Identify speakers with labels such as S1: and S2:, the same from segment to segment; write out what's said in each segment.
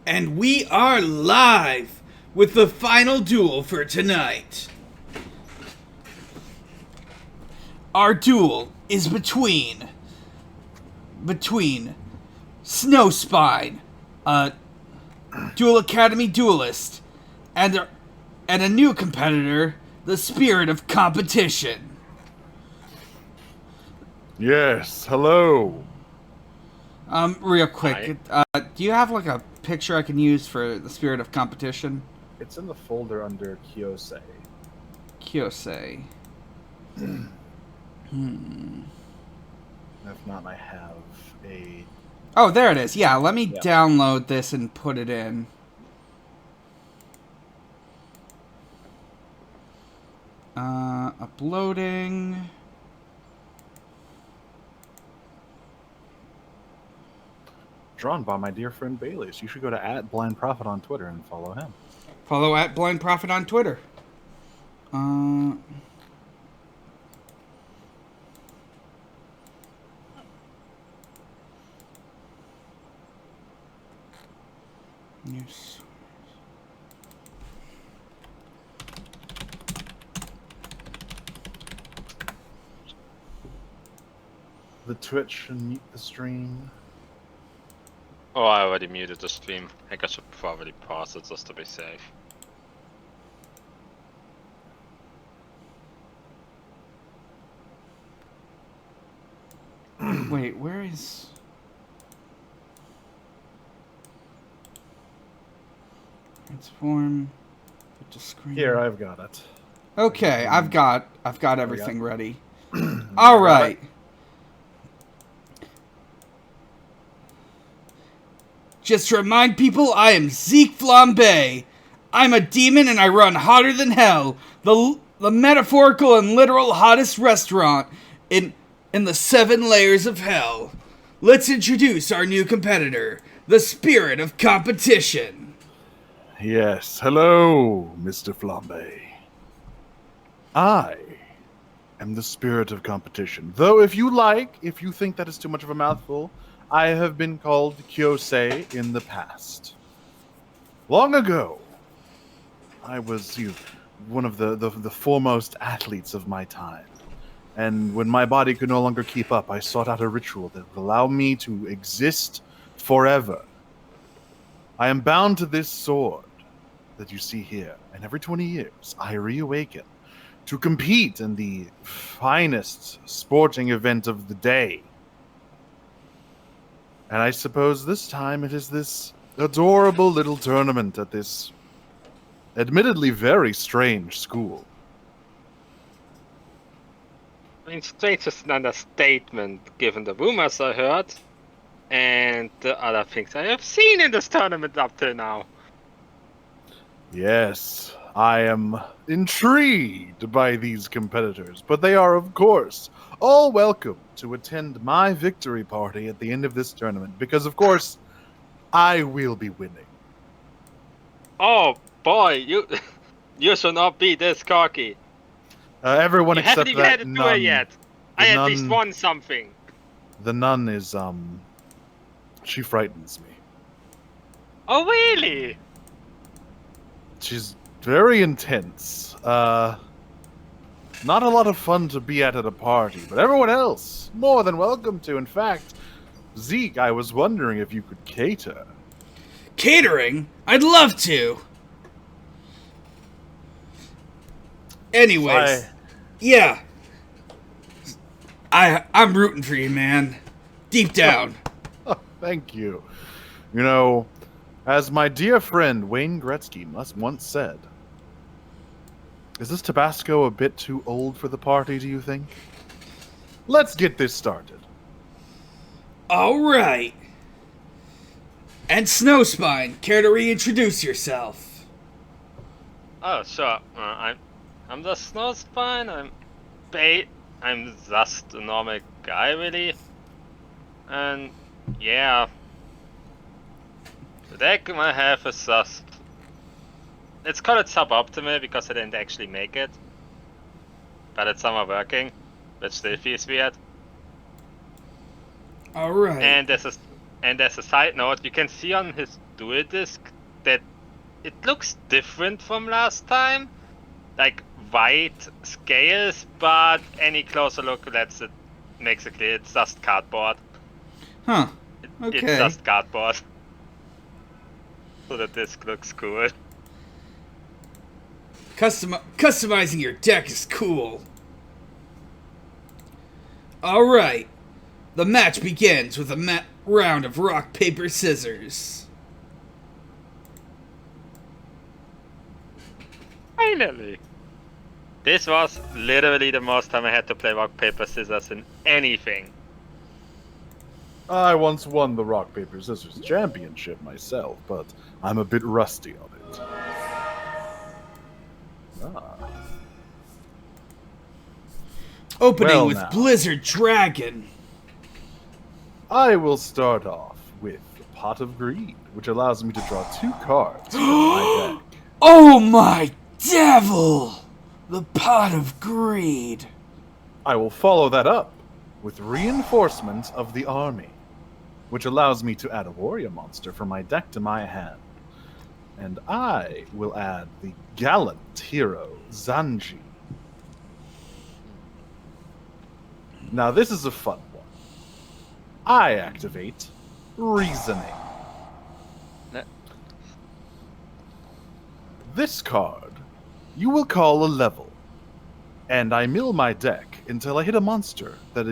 S1: And we are live with the final duel for tonight. Our duel is between Snowspine, a Duel Academy duelist, and a new competitor, the Spirit of Competition.
S2: Yes, hello.
S1: Real quick, do you have like a picture I can use for the Spirit of Competition?
S2: It's in the folder under Kiyosei.
S1: Kiyosei.
S2: If not, I have a...
S1: Oh, there it is. Yeah, let me download this and put it in. Uploading.
S2: Drawn by my dear friend Bailey. So you should go to @BlindProphet on Twitter and follow him.
S1: Follow @BlindProphet on Twitter. News.
S2: The Twitch and mute the stream.
S3: Oh, I already muted the stream. I guess I should probably pause it just to be safe.
S1: Wait, where is... Transform. Put to screen.
S2: Here, I've got it.
S1: Okay, I've got everything ready. All right. Just to remind people, I am Zeke Flambe. I'm a demon and I run hotter than hell. The metaphorical and literal hottest restaurant in the 7 layers of hell. Let's introduce our new competitor, the Spirit of Competition.
S2: Yes, hello, Mr. Flambe. I am the Spirit of Competition. Though if you think that is too much of a mouthful, I have been called Kiyosei in the past. Long ago, I was one of the foremost athletes of my time. And when my body could no longer keep up, I sought out a ritual that would allow me to exist forever. I am bound to this sword that you see here, and every 20 years I reawaken to compete in the finest sporting event of the day. And I suppose this time it is this adorable little tournament at this admittedly very strange school.
S3: I mean, strange is an understatement given the rumors I heard and the other things I have seen in this tournament up till now.
S2: Yes, I am intrigued by these competitors, but they are, of course, all welcome to attend my victory party at the end of this tournament, because, of course, I will be winning.
S3: Oh boy, you should not be this cocky.
S2: Everyone
S3: You
S2: except
S3: haven't even
S2: that
S3: had a duel
S2: nun.
S3: yet.
S2: The
S3: I at
S2: nun-
S3: least won something.
S2: The nun is, she frightens me.
S3: Oh really?
S2: She's very intense. Not a lot of fun to be at a party, but everyone else, more than welcome to. In fact, Zeke, I was wondering if you could cater.
S1: Catering? I'd love to. Anyways, yeah. I'm rooting for you, man. Deep down.
S2: Oh, thank you. You know, as my dear friend Wayne Gretzky once said, is this Tabasco a bit too old for the party, do you think? Let's get this started.
S1: All right. And Snowspine, care to reintroduce yourself?
S3: Oh sure. I'm the Snowspine. I'm bait. I'm just a normal guy, really. And yeah, the deck I have is just. It's called suboptimal because I didn't actually make it, but it's somehow working, which still feels weird.
S1: All right.
S3: And as a side note, you can see on Duel Disc that it looks different from last time. Like white scales, but any closer look makes it clear it's just cardboard.
S1: Huh.
S3: It's
S1: Okay.
S3: just cardboard. So the disc looks cool.
S1: Customizing your deck is cool. Alright. The match begins with a round of rock, paper, scissors.
S3: Finally! This was literally the most time I had to play rock, paper, scissors in anything.
S2: I once won the Rock, Paper, Scissors Championship myself, but I'm a bit rusty on it.
S1: Opening
S2: Well,
S1: with
S2: now.
S1: Blizzard Dragon.
S2: I will start off with Pot of Greed, which allows me to draw 2 cards from my deck.
S1: Oh my devil! The Pot of Greed.
S2: I will follow that up with Reinforcements of the Army, which allows me to add a warrior monster from my deck to my hand. And I will add the gallant hero, Zanji. Now this is a fun one. I activate Reasoning.
S3: Ne-
S2: This card, you will call a level, and I mill my deck until I hit a monster that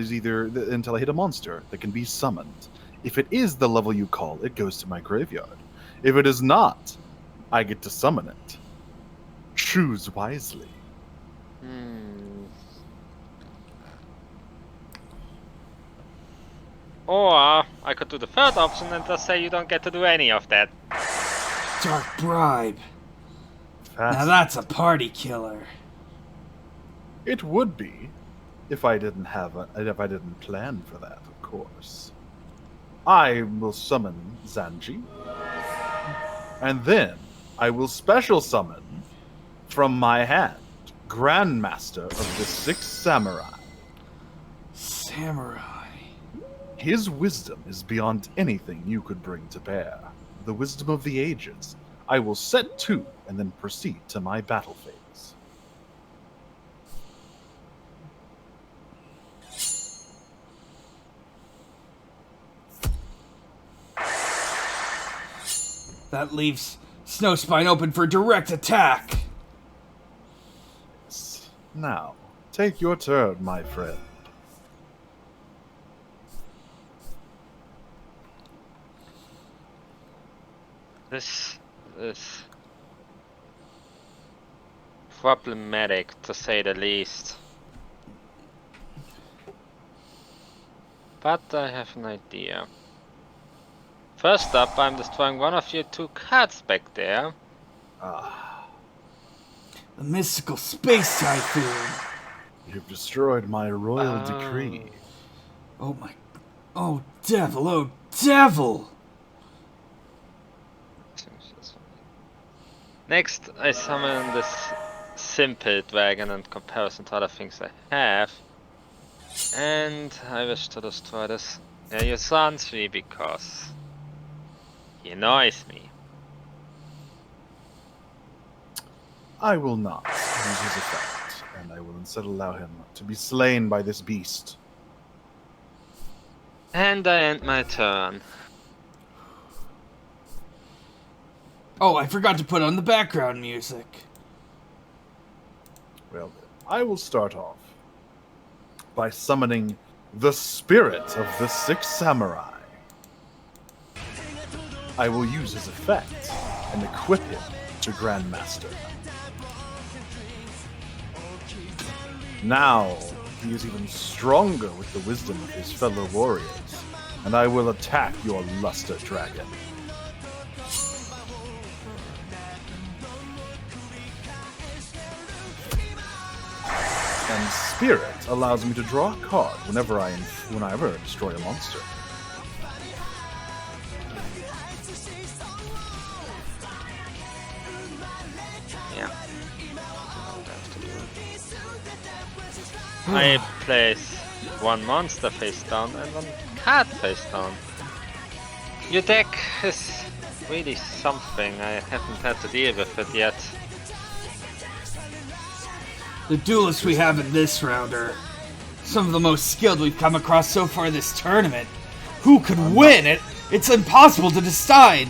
S2: can be summoned. If it is the level you call, it goes to my graveyard. If it is not, I get to summon it. Choose wisely.
S3: Or I could do the third option and just say you don't get to do any of that.
S1: Dark Bribe. Now that's a party killer.
S2: It would be, if I didn't plan for that, of course. I will summon Zanji, and then I will special summon from my hand Grandmaster of the Six Samurai.
S1: Samurai.
S2: His wisdom is beyond anything you could bring to bear. The wisdom of the ages. I will set 2 and then proceed to my battle phase.
S1: That leaves Snowspine open for direct attack.
S2: Now, take your turn, my friend.
S3: This is problematic, to say the least. But I have an idea. First up, I'm destroying one of your 2 cards back there.
S1: The mystical space typhoon.
S2: You've destroyed my royal decree.
S1: Oh my. Oh devil, oh devil!
S3: Next, I summon this simple dragon in comparison to other things I have. And I wish to destroy this Yusanshi because he annoys me.
S2: I will not use his effect, and I will instead allow him to be slain by this beast.
S3: And I end my turn.
S1: Oh, I forgot to put on the background music.
S2: Well, I will start off by summoning the spirit of the Six Samurai. I will use his effect and equip him to Grandmaster. Now, he is even stronger with the wisdom of his fellow warriors, and I will attack your luster dragon. And Spirit allows me to draw a card whenever I destroy a monster.
S3: Yeah. I place 1 monster face down and 1 card face down. Your deck is really something. I haven't had to deal with it yet.
S1: The duelists we have in this round are some of the most skilled we've come across so far this tournament. Who could win it? It's impossible to decide.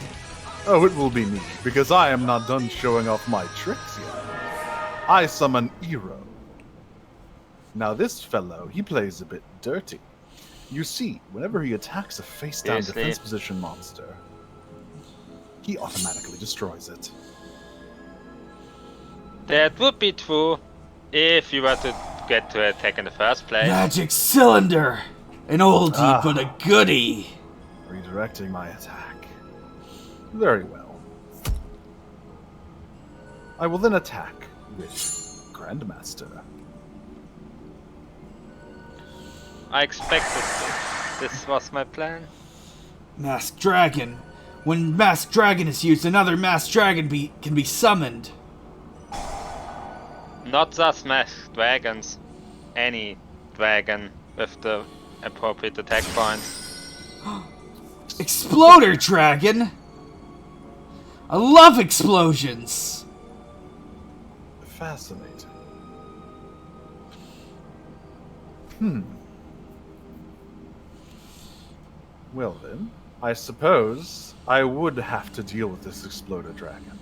S2: Oh, it will be me, because I am not done showing off my tricks yet. I summon Ero. Now this fellow, he plays a bit dirty. You see, whenever he attacks a face-down
S3: Seriously?
S2: defense position monster, he automatically destroys it.
S3: That would be true if you were to get to attack in the first place.
S1: Magic cylinder. An oldie but a goodie.
S2: Redirecting my attack. Very well. I will then attack with Grandmaster.
S3: I expected this was my plan.
S1: Masked Dragon. When Masked Dragon is used, another Masked Dragon can be summoned.
S3: Not just masked dragons. Any dragon with the appropriate attack points.
S1: Exploder Dragon. I love explosions.
S2: Fascinating. Well then, I suppose I would have to deal with this Exploder Dragon.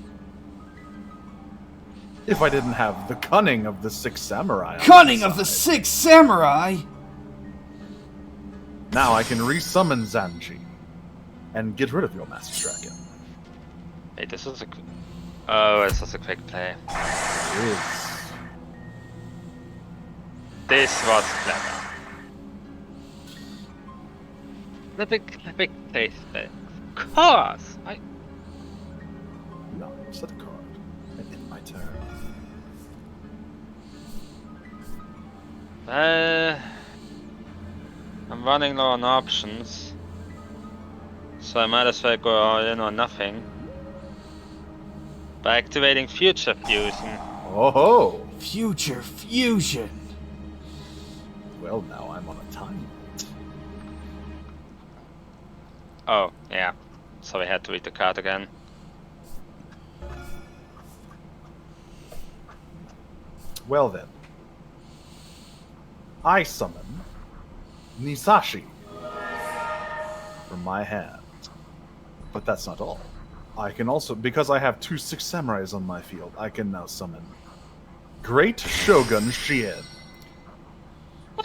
S2: If I didn't have the cunning of the Six Samurai. on
S1: Cunning
S2: my
S1: of the
S2: side.
S1: Six Samurai.
S2: Now I can resummon Zanji and get rid of your Master Dragon.
S3: Wait, this is a... Oh, this was a quick play.
S2: It is.
S3: This was clever. The big place, of course!
S2: No, set a card. And end my turn.
S3: I'm running low on options. So I might as well go all in or nothing. By activating Future Fusion.
S2: Oh ho!
S1: Future Fusion.
S2: Well, now I'm on a time.
S3: Oh, yeah. So we had to read the card again.
S2: Well then. I summon Nisashi from my hand. But that's not all. I can also, because I have 2 Six Samurais on my field, I can now summon Great Shogun Shien.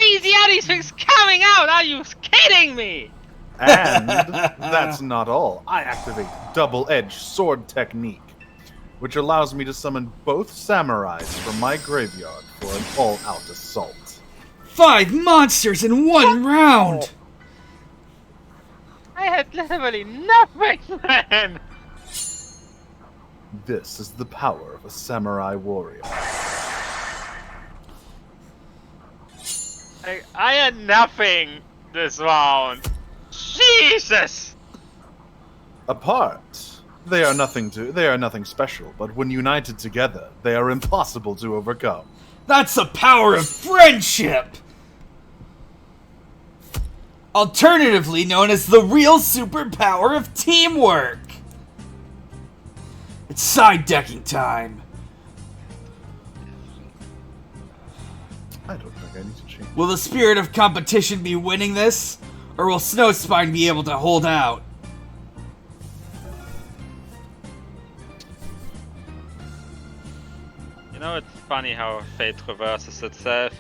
S3: Easy, are these things coming out? Are you kidding me?
S2: And that's not all. I activate Double-Edged Sword Technique, which allows me to summon both samurais from my graveyard for an all-out assault.
S1: 5 monsters in one round.
S3: I had literally nothing then!
S2: This is the power of a samurai warrior.
S3: I had nothing this round. Jesus!
S2: Apart, they are nothing special, but when united together, they are impossible to overcome.
S1: That's the power of friendship. Alternatively known as the real superpower of teamwork. It's side decking time.
S2: I don't think I need to change.
S1: Will the spirit of competition be winning this? Or will Snowspine be able to hold out?
S3: You know, it's funny how fate reverses itself.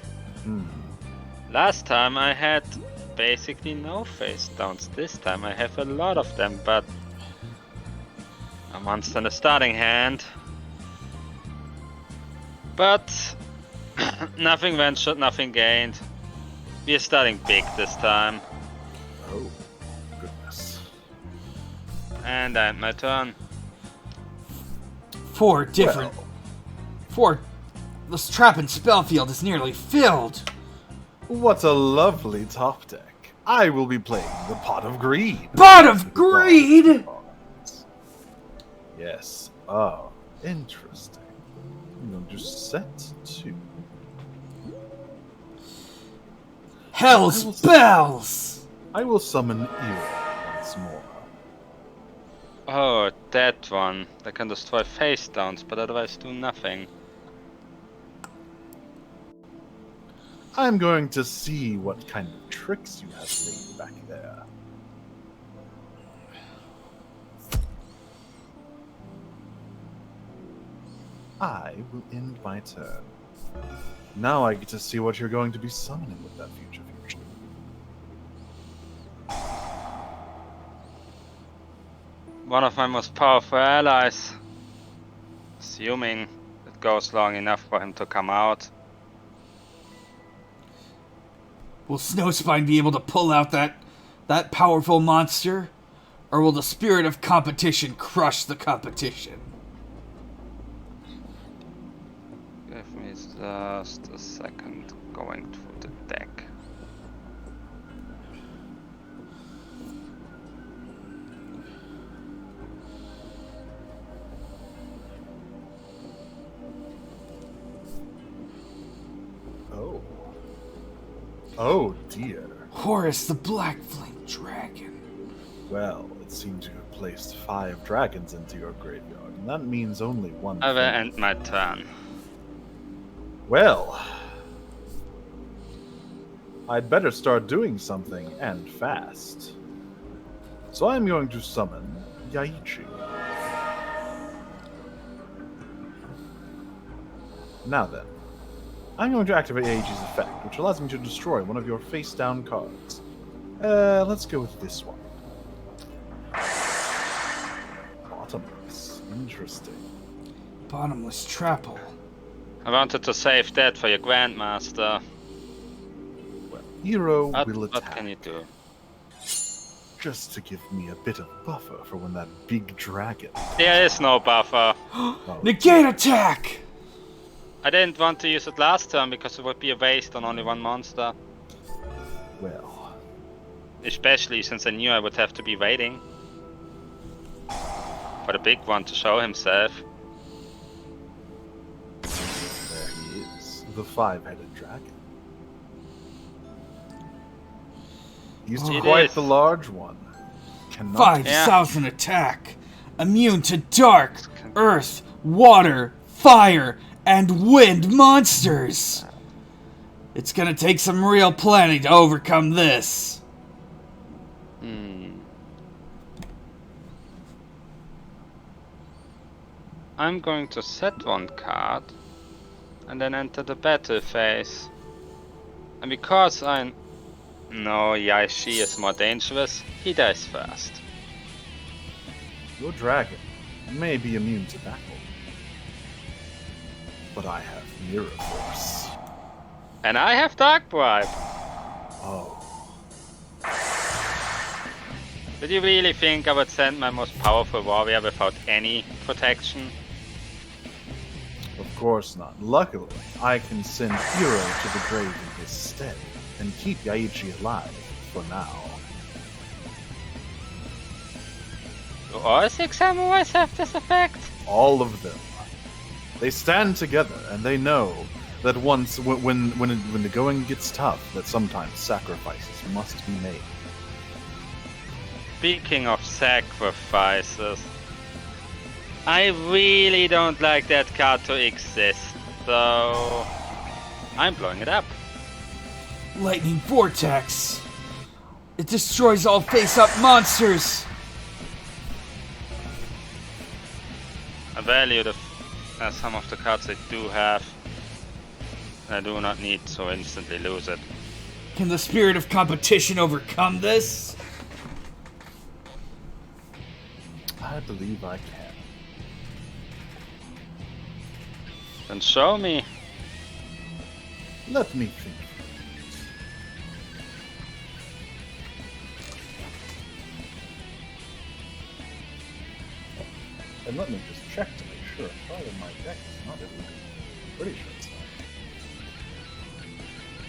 S3: Last time I had basically no face downs. This time I have a lot of them, but a monster in the starting hand. But nothing ventured, nothing gained. We are starting big this time.
S2: Oh, goodness.
S3: And I end my turn.
S1: 4 different... 4... This trap and spell field is nearly filled.
S2: What a lovely top deck. I will be playing the Pot of Greed.
S1: Pot of Greed?
S2: Yes. Oh, interesting. You'll just set 2.
S1: Hell's bells!
S2: I will summon Ero once more.
S3: Oh, that one. They can destroy face downs, but otherwise do nothing.
S2: I'm going to see what kind of tricks you have laid back there. I will end my turn. Now I get to see what you're going to be summoning with that future fusion.
S3: One of my most powerful allies. Assuming it goes long enough for him to come out.
S1: Will Snowspine be able to pull out that powerful monster? Or will the spirit of competition crush the competition?
S3: Give me just a second going through the deck.
S2: Oh. Oh dear.
S1: Horus the Black Flame Dragon.
S2: Well, it seems you have placed 5 dragons into your graveyard, and that means only one
S3: I will
S2: thing.
S3: end my turn.
S2: Well, I'd better start doing something, and fast. So I'm going to summon Yaichi. Now then, I'm going to activate Yaichi's effect, which allows me to destroy one of your face-down cards. Let's go with this one. Bottomless. Interesting.
S1: Bottomless Trapple.
S3: I wanted to save that for your Grandmaster.
S2: Well, hero
S3: What
S2: will attack.
S3: can you do?
S2: Just to give me a bit of buffer for when that big dragon...
S3: There is no buffer.
S2: Oh,
S1: Negate attack!
S3: I didn't want to use it last turn because it would be a waste on only one monster.
S2: well,
S3: Especially since I knew I would have to be waiting for the big one to show himself.
S2: there he is, the 5-headed dragon. He's
S3: It
S2: quite
S3: is.
S2: the large one. Cannot
S1: 5,000 attack. Immune to dark, earth, water, fire, and wind monsters. It's gonna take some real planning to overcome this.
S3: I'm going to set one card and then enter the battle phase. And because I know Yaishi is more dangerous, he dies first.
S2: Your dragon may be immune to battle, but I have Mirror Force.
S3: And I have Dark Bribe.
S2: Oh,
S3: Did you really think I would send my most powerful warrior without any protection?
S2: of course not. Luckily, I can send Hero to the grave in his stead and keep Yaichi alive for now.
S3: Do all 6 samurais have this effect?
S2: All of them. They stand together, and they know that once, when the going gets tough, that sometimes sacrifices must be made.
S3: Speaking of sacrifices, I really don't like that card to exist, so I'm blowing it up.
S1: Lightning Vortex. It destroys all face-up monsters.
S3: I value some of the cards I do have. I do not need to instantly lose it.
S1: Can the spirit of competition overcome this?
S2: I believe I can.
S3: Then show me.
S2: Let me think. And let me just check to make sure part of my deck is not illegal. Pretty sure it's not.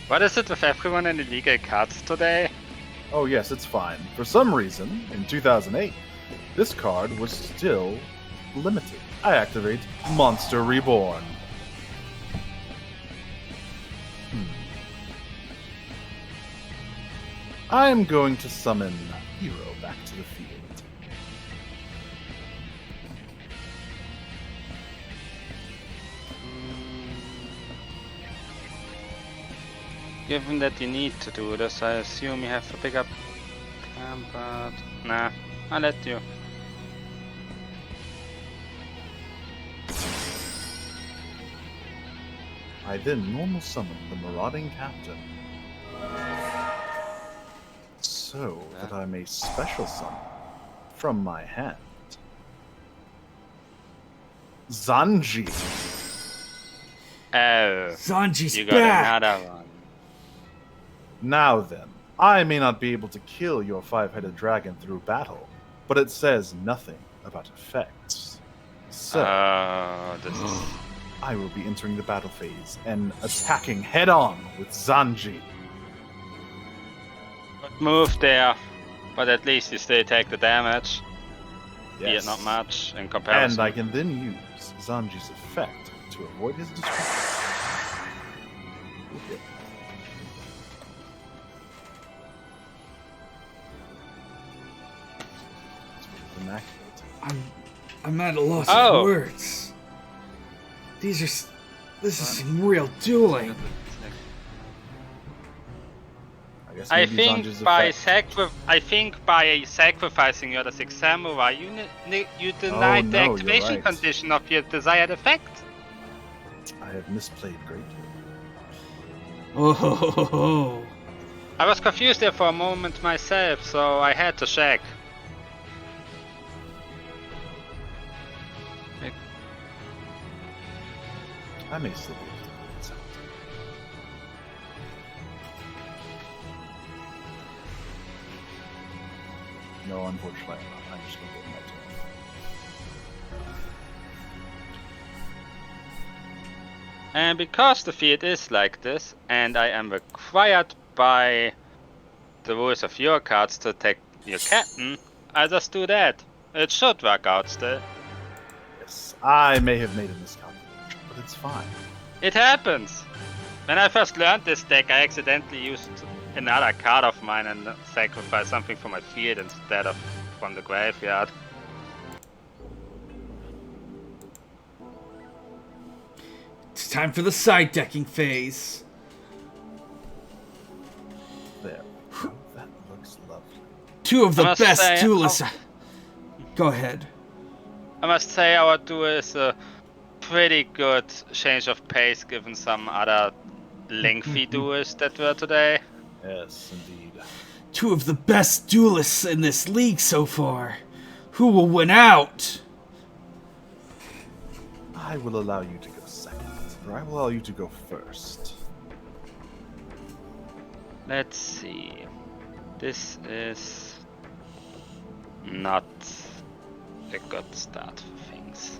S3: What is it with everyone in illegal cards today?
S2: Oh yes, it's fine. For some reason, in 2008, this card was still limited. I activate Monster Reborn. I'm going to summon Hero back to the field.
S4: Given that you need to do this, I assume you have to pick up camp, but nah, I'll let you.
S2: I then normal summon the marauding captain, so that I may special summon from my hand Zanji.
S4: Oh,
S1: Sanji's
S4: you got
S1: back.
S4: another one.
S2: Now then, I may not be able to kill your five-headed dragon through battle, but it says nothing about effects. So,
S4: This is...
S2: I will be entering the battle phase and attacking head-on with Zanji.
S4: Good move there, but at least you still take the damage. Be it
S2: Yes.
S4: not much in comparison.
S2: And I can then use Zanji's effect to avoid his destruction. Okay. Immaculate.
S1: I'm at a loss
S4: Oh.
S1: of words. This is some real dueling.
S2: guess
S4: I
S2: maybe
S4: think
S2: Zanji's
S4: by sacrificing your Six Samurai, you denied the
S2: no, you're
S4: activation
S2: right.
S4: condition of your desired effect.
S2: I have misplayed greatly.
S1: Oh.
S4: I was confused there for a moment myself, so I had to check.
S2: I may still be able to pull this out. No, unfortunately, I'm not. I'm just going to get my turn.
S4: And because the field is like this, and I am required by the rules of your cards to take your captain, I just do that. It should work out still.
S2: Yes, I may have made a miscalculation, but it's fine.
S4: It happens! When I first learned this deck, I accidentally used another card of mine and sacrificed something from my field instead of from the graveyard.
S1: It's time for the side decking phase.
S2: There we go. That looks lovely.
S1: Two of the
S4: must
S1: best
S4: say,
S1: duelists. Go ahead.
S4: I must say our duel is a pretty good change of pace given some other lengthy duels that were today.
S2: Yes, indeed.
S1: Two of the best duelists in this league so far. Who will win out?
S2: I will allow you to go second, or I will allow you to go first.
S4: Let's see. This is not a good start for things.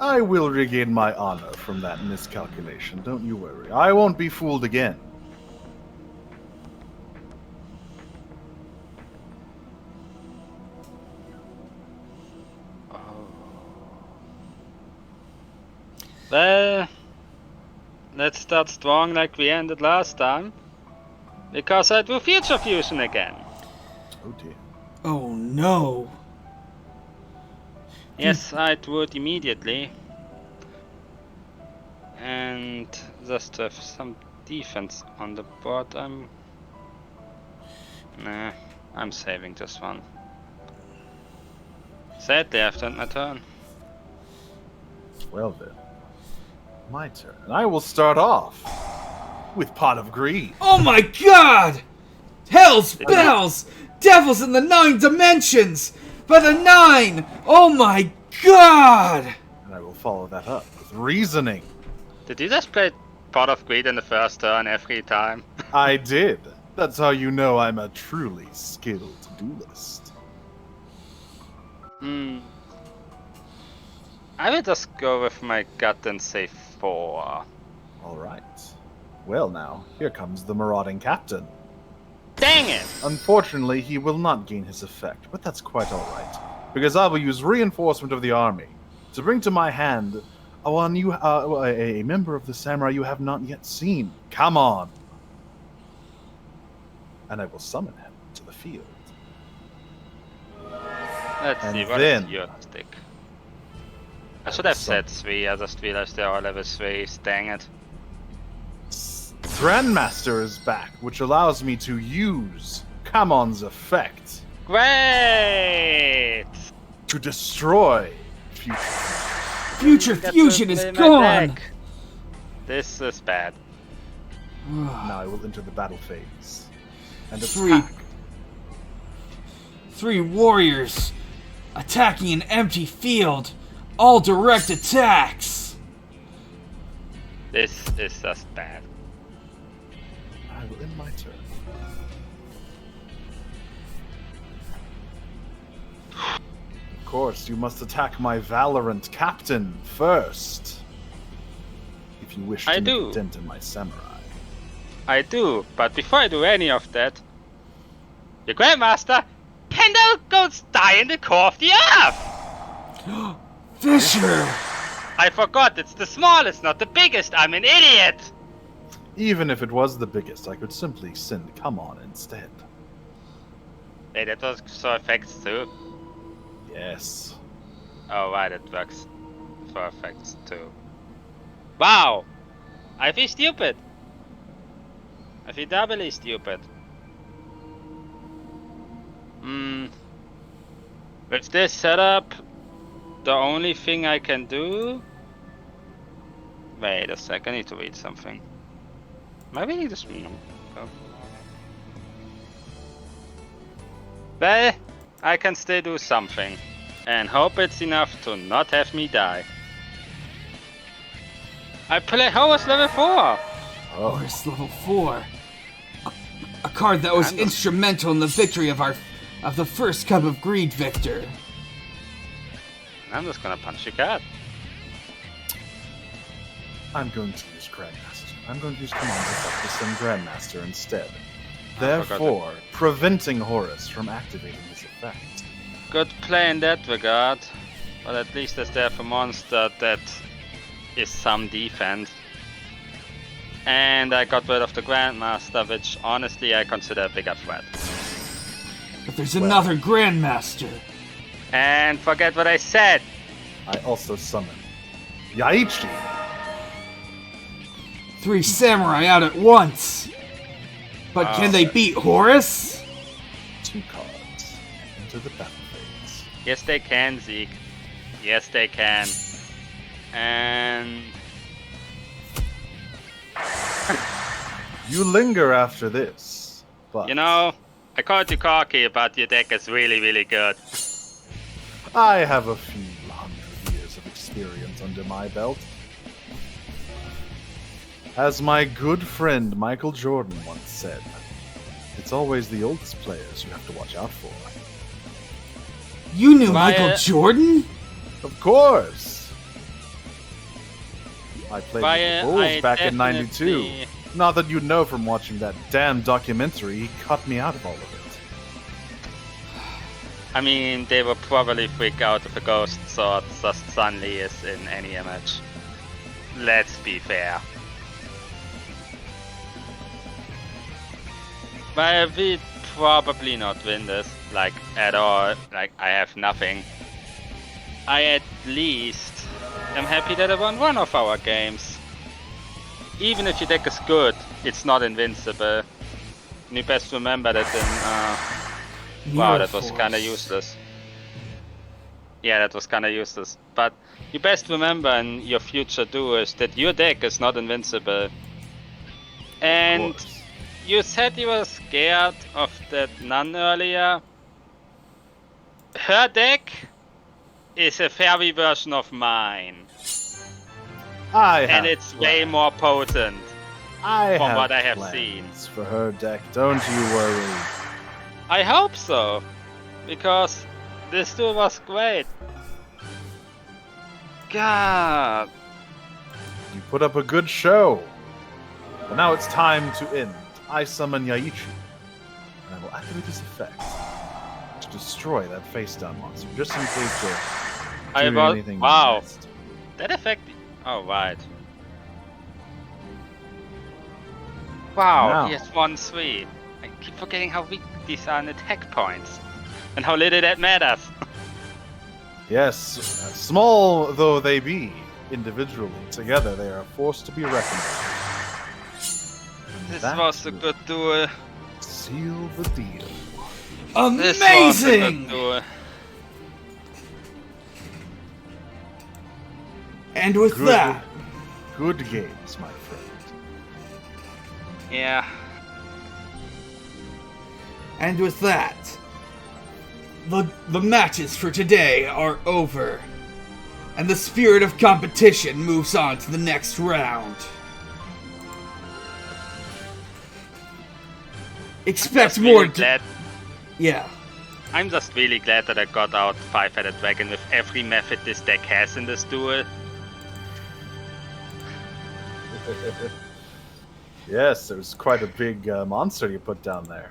S2: I will regain my honor from that miscalculation, don't you worry. I won't be fooled again.
S4: Well, let's start strong like we ended last time. Because I do Future Fusion again.
S2: Oh dear.
S1: Oh no.
S4: Yes, I do it immediately. And just to have some defense on the board, Nah, I'm saving this one. Sadly, I've done my turn.
S2: Well then. My turn. And I will start off with Pot of Greed.
S1: Oh my god! Hell's bells! Devils in the 9 dimensions! By the 9! Oh my god!
S2: And I will follow that up with Reasoning.
S4: Did you just play Pot of Greed in the first turn every time?
S2: I did. That's how you know I'm a truly skilled duelist.
S4: I will just go with my gut and say 4.
S2: Alright. Well now, here comes the Marauding Captain.
S4: Dang it!
S2: Unfortunately, he will not gain his effect, but that's quite alright. Because I will use Reinforcement of the Army to bring to my hand a member of the Samurai you have not yet seen. Come on! And I will summon him to the field.
S4: Let's
S2: And
S4: see, what
S2: then-
S4: is your stick? I should have said 3, I just realized they are level 3, dang it.
S2: Grandmaster is back, which allows me to use Kamon's effect
S4: Great!
S2: to destroy future.
S1: Future
S4: Get to
S1: fusion is
S4: play my
S1: gone!
S4: deck. This is bad.
S2: Now I will enter the battle phase and
S1: Three.
S2: attack.
S1: 3 warriors attacking an empty field. All direct attacks.
S4: This is just bad.
S2: I will end my turn. Of course, you must attack my Valorant captain first. If you wish to
S4: I
S2: make
S4: do.
S2: a dent in my samurai.
S4: I do, but before I do any of that, your Grandmaster can now go die in the core of the earth!
S1: Fisher!
S4: I forgot, it's the smallest, not the biggest, I'm an idiot!
S2: Even if it was the biggest, I could simply send Kamon instead.
S4: Wait, that was so effects too?
S2: Yes.
S4: Oh right, it works for effects too. Wow! I feel stupid! I feel doubly stupid. With this setup, the only thing I can do... Wait a sec, I need to read something. Am I reading this? No. Oh. Well, I can still do something. And hope it's enough to not have me die. I play Horus level 4!
S1: Horus level 4. A card that was instrumental in the victory of the first Cup of Greed victor.
S4: I'm just gonna punch your card.
S2: I'm going to use Grandmaster. I'm going to use Kamon's effect to send Grandmaster instead. Therefore, preventing Horus from activating his effect.
S4: Good play in that regard. But at least there's there a monster that is some defense. And I got rid of the Grandmaster, which honestly I consider a bigger threat.
S1: But there's another Grandmaster.
S4: And forget what I said!
S2: I also summon Yaichi.
S1: 3 samurai out at once. But can they beat Horus?
S2: 2 cards into the battle phase.
S4: Yes they can, Zeke. Yes they can. And...
S2: You linger after this, but
S4: you know, I called you cocky, but your deck is really, really good.
S2: I have a few hundred years of experience under my belt. As my good friend Michael Jordan once said, it's always the oldest players you have to watch out for.
S1: You knew Michael Jordan?
S2: Of course! I played with the Bulls back in '92. Not that you'd know from watching that damn documentary, he cut me out of all of it.
S4: I mean, they will probably freak out if a ghost sword just suddenly is in any image. Let's be fair. But we probably not win this, like, at all. Like, I have nothing. I at least am happy that I won one of our games. Even if your deck is good, it's not invincible. And you best remember that in... wow, that was kinda useless. Yeah, that was kinda useless. But you best remember in your future duels that your deck is not invincible. And you said you were scared of that nun earlier. Her deck is a fairy version of mine. And it's way more potent from what I have seen.
S2: For her deck, don't you worry.
S4: I hope so, because this duel was great. God.
S2: You put up a good show. But now it's time to end. I summon Yaichi, and I will activate his effect to destroy that face-down monster, just in case you're doing anything.
S4: Wow.
S2: Missed.
S4: That effect... oh, right. Wow,
S2: Now.
S4: he has 1-3. I keep forgetting how weak these are in attack points. And how little that matters.
S2: Yes, small though they be, individually, together they are a force to be reckoned with. And
S4: This
S2: that
S4: was a
S2: will
S4: good duel.
S2: seal the deal.
S4: This was a good
S1: Amazing!
S4: duel.
S1: And with
S2: Good.
S1: that,
S2: Good games, my friend.
S4: Yeah.
S1: and with that, the matches for today are over. And the spirit of competition moves on to the next round. Expect more. Yeah.
S4: I'm just really glad that I got out Five-Headed Dragon with every method this deck has in this duel.
S2: Yes, it was quite a big monster you put down there.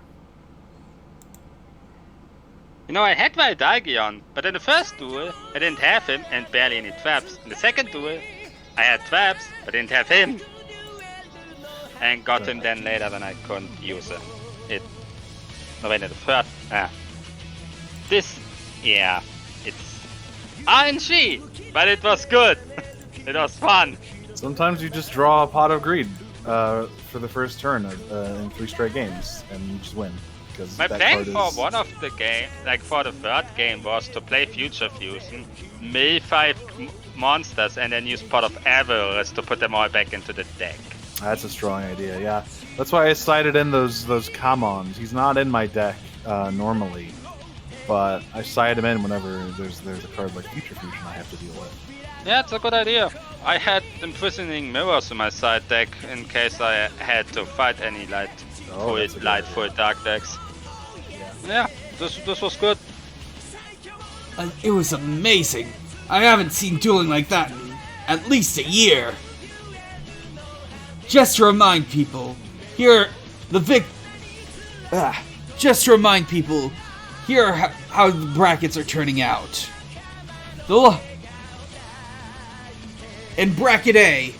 S4: You know, I had Valdagion, but in the first duel, I didn't have him and barely any traps. In the second duel, I had traps, but didn't have him. And got him then later when I couldn't use him. No, wait, in the third. This, yeah, it's RNG, but it was good. It was fun.
S2: Sometimes you just draw a pot of greed for the first turn in 3 straight games, and you just win.
S4: My
S2: that
S4: plan
S2: card
S4: for
S2: is...
S4: one of the game, like for the third game, was to play Future Fusion, mill 5 monsters, and then use Pot of Avarice to put them all back into the deck.
S2: That's a strong idea, yeah. That's why I sided in those Kamons. He's not in my deck normally, but I side him in whenever there's a card like Future Fusion I have to deal with.
S4: Yeah, it's a good idea. I had Imprisoning Mirrors in my side deck in case I had to fight any full dark decks. Yeah, this was good.
S1: It was amazing. I haven't seen dueling like that in at least a year. Just to remind people, here are how the brackets are turning out. In bracket A,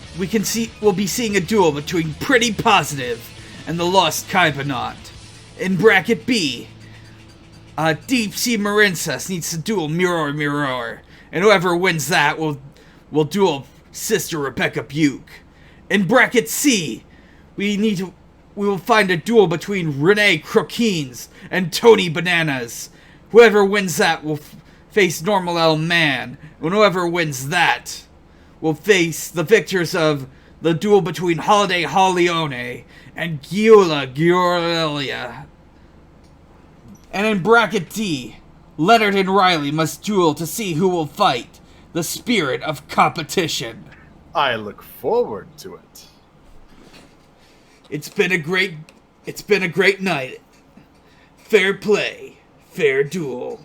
S1: we'll be seeing a duel between Pretty Positive and the Lost Kaibanot. In bracket B, Deep Sea Marincess needs to duel Mirror, and whoever wins that will duel Sister Rebecca Buke. In bracket C, we will find a duel between Renee Croquines and Tony Bananas. Whoever wins that will face Normal L Man, and whoever wins that will face the victors of the duel between Holiday Holione and Giulia. And in bracket D, Leonard and Riley must duel to see who will fight the spirit of competition.
S2: I look forward to it.
S1: It's been a great night. Fair play, fair duel.